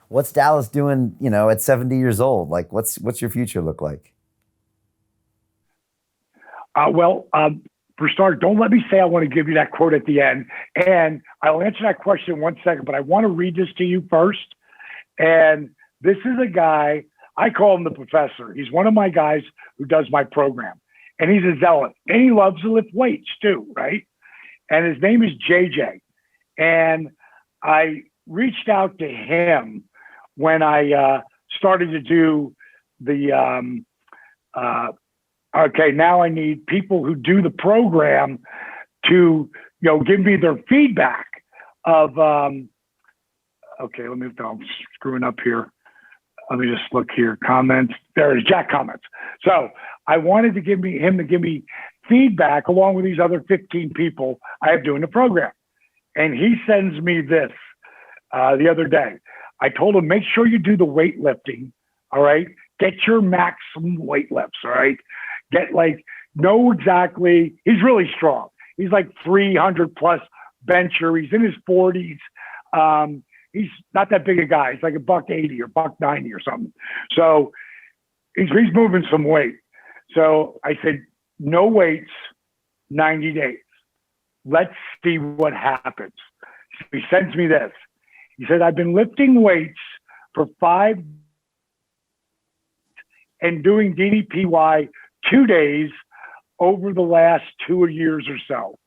What's Dallas doing, at 70 years old? Like, what's your future look like? Well, for start, don't let me say I want to give you that quote at the end. And I'll answer that question in 1 second, but I want to read this to you first. And this is a guy, I call him the professor. He's one of my guys who does my program. And he's a zealot. And he loves to lift weights too, right? And his name is JJ. And I reached out to him when I started to do the okay, now I need people who do the program to, give me their feedback of, okay, I'm screwing up here. Let me just look here. Comments. There is Jack comments. So I wanted to him to give me feedback along with these other 15 people I have doing the program. And he sends me this the other day. I told him, make sure you do the weightlifting. All right. Get your maximum weight lifts. All right. Know exactly. He's really strong. He's like 300 plus bencher. He's in his 40s. He's not that big a guy. He's like a $180 or $190 or something. So he's moving some weight. So I said, no weights, 90 days. Let's see what happens. He sends me this. He said, I've been lifting weights for 5 and doing DDPY 2 days over the last 2 years or so.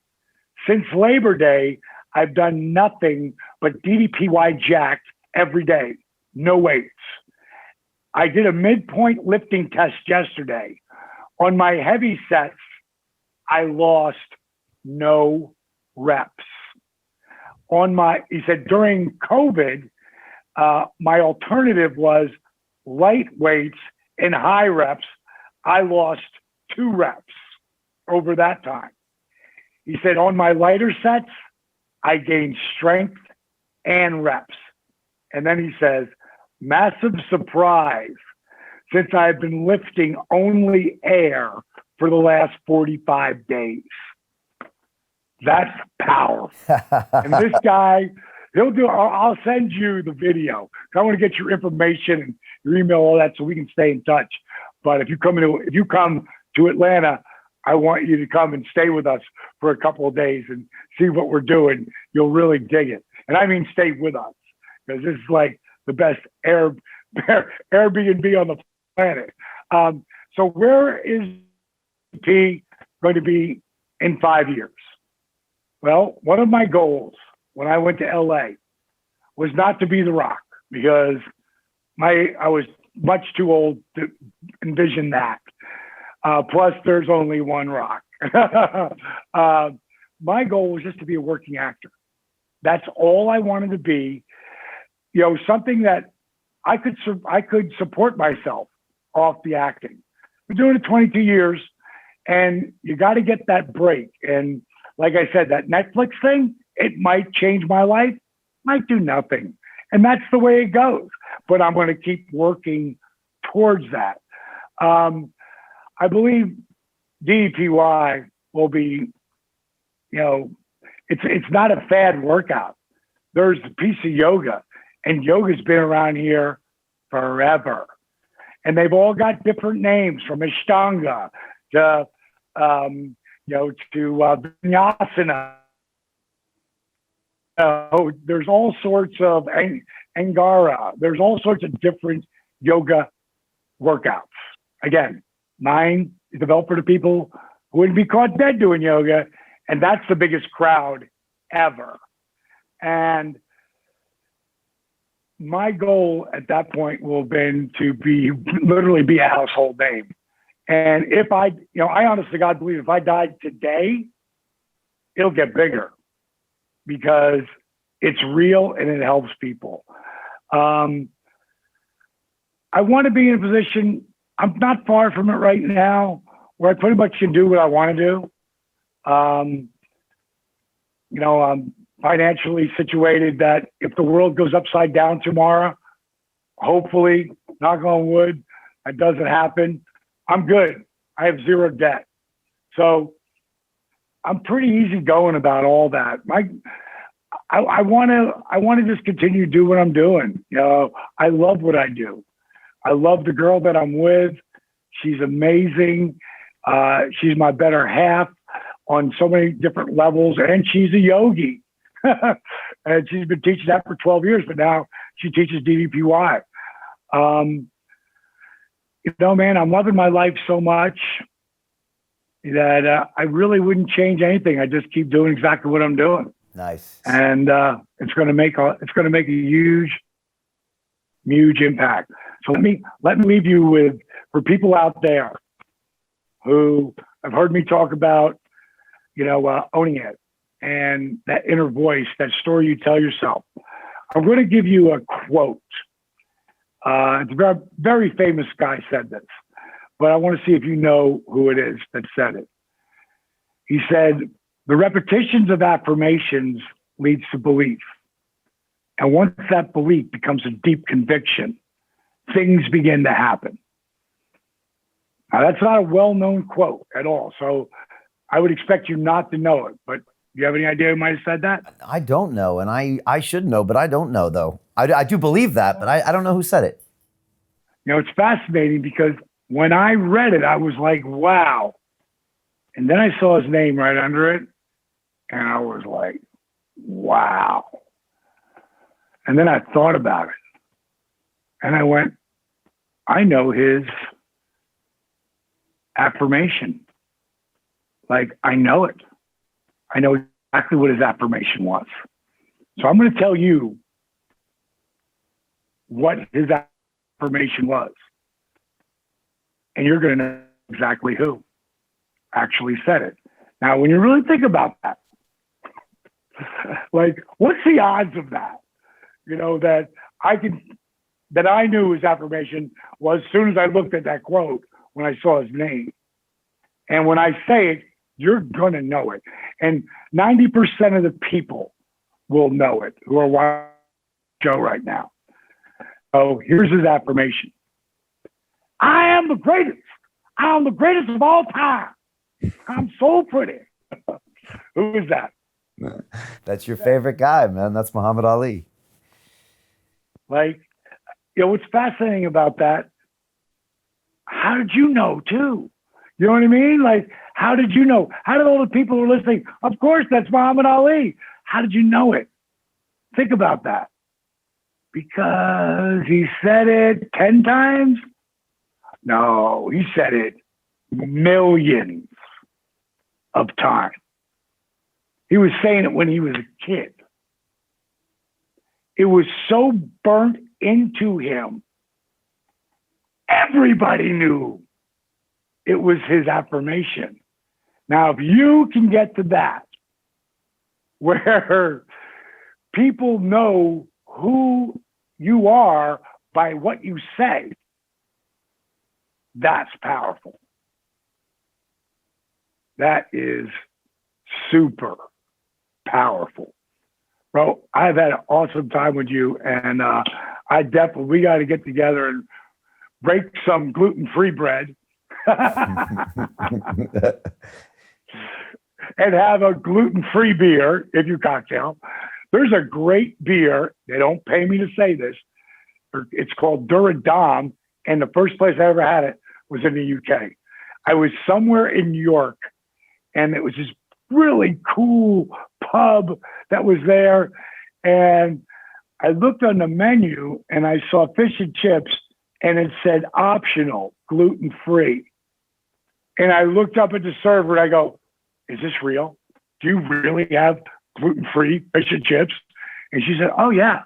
Since Labor Day, I've done nothing but DDPY jacked every day, no weights. I did a midpoint lifting test yesterday. On my heavy sets, I lost no reps. He said during COVID, my alternative was light weights and high reps. I lost 2 reps over that time. He said on my lighter sets, I gained strength and reps. And then he says, massive surprise, since I've been lifting only air for the last 45 days. That's power. And this guy, I'll send you the video. I want to get your information and your email, all that, so we can stay in touch. But if you come to Atlanta, I want you to come and stay with us for a couple of days and see what we're doing. You'll really dig it. And I mean, stay with us, because this is like the best Airbnb on the planet. So where is P going to be in 5 years? Well, one of my goals when I went to LA was not to be The Rock, because I was much too old to envision that. Plus, there's only one Rock. My goal was just to be a working actor. That's all I wanted to be. Something that I could support myself off the acting. I've been doing it 22 years, and you got to get that break. And like I said, that Netflix thing, it might change my life, might do nothing. And that's the way it goes. But I'm going to keep working towards that. I believe DDPY will be, it's not a fad workout. There's a piece of yoga, and yoga's been around here forever. And they've all got different names, from Ashtanga to, Vinyasana. There's all sorts of Angara. There's all sorts of different yoga workouts. Again, mine is developed for the people who wouldn't be caught dead doing yoga, and that's the biggest crowd ever. And my goal at that point will have been to literally be a household name. And if I honestly, God, believe if I died today, it'll get bigger, because it's real and it helps people. I want to be in a position, I'm not far from it right now, where I pretty much can do what I want to do. I'm financially situated that if the world goes upside down tomorrow, hopefully, knock on wood, that doesn't happen, I'm good. I have 0 debt. So I'm pretty easygoing about all that. I want to just continue to do what I'm doing. I love what I do. I love the girl that I'm with. She's amazing. She's my better half on so many different levels, and she's a yogi. And she's been teaching that for 12 years, but now she teaches DDPY. Man, I'm loving my life so much that I really wouldn't change anything. I just keep doing exactly what I'm doing. Nice. And it's going to make a huge impact. So let me leave you with, for people out there who have heard me talk about, owning it and that inner voice, that story you tell yourself. I'm going to give you a quote. It's a very, very famous guy said this, but I want to see if you know who it is that said it. He said, "The repetitions of affirmations leads to belief. And once that belief becomes a deep conviction, things begin to happen." Now, that's not a well-known quote at all, so I would expect you not to know it, but do you have any idea who might have said that? I don't know, and I should know, but I don't know, though. I do believe that, but I don't know who said it. It's fascinating because when I read it, I was like, wow. And then I saw his name right under it, and I was like, wow. And then I thought about it, and I went, I know his affirmation. Like, I know it. I know exactly what his affirmation was. So I'm going to tell you what his affirmation was. And you're going to know exactly who actually said it. Now, when you really think about that, like, what's the odds of that? That I knew his affirmation was as soon as I looked at that quote when I saw his name. And when I say it, you're going to know it. And 90% of the people will know it who are watching the show right now. So here's his affirmation. I am the greatest. I am the greatest of all time. I'm so pretty. Who is that? That's your favorite guy, man. That's Muhammad Ali. Like, what's fascinating about that, how did you know too? You know what I mean? Like, how did you know? How did all the people who are listening, of course, that's Muhammad Ali. How did you know it? Think about that. Because he said it 10 times? No, he said it millions of times. He was saying it when he was a kid. It was so burnt into him. Everybody knew it was his affirmation. Now, if you can get to that, where people know who you are by what you say, that's powerful. That is super powerful. Bro, I've had an awesome time with you, and we got to get together and break some gluten-free bread and have a gluten-free beer if you cocktail. There's a great beer. They don't pay me to say this. It's called Duradam, and the first place I ever had it was in the UK. I was somewhere in New York, and it was this really cool pub that was there, and I looked on the menu, and I saw fish and chips, and it said optional, gluten-free. And I looked up at the server, and I go, is this real? Do you really have gluten-free fish and chips? And she said, oh, yeah.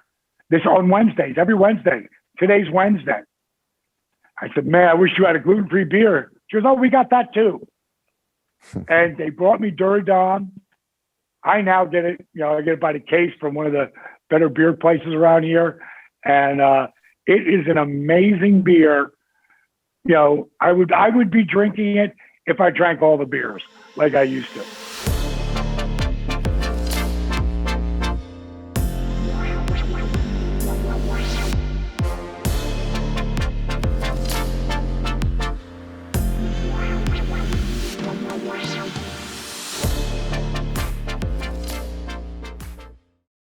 This on Wednesdays, every Wednesday. Today's Wednesday. I said, man, I wish you had a gluten-free beer. She goes, oh, we got that too. And they brought me Duradam. I now get it, I get it by the case from one of the better beer places around here. And it is an amazing beer. I would be drinking it if I drank all the beers like I used to.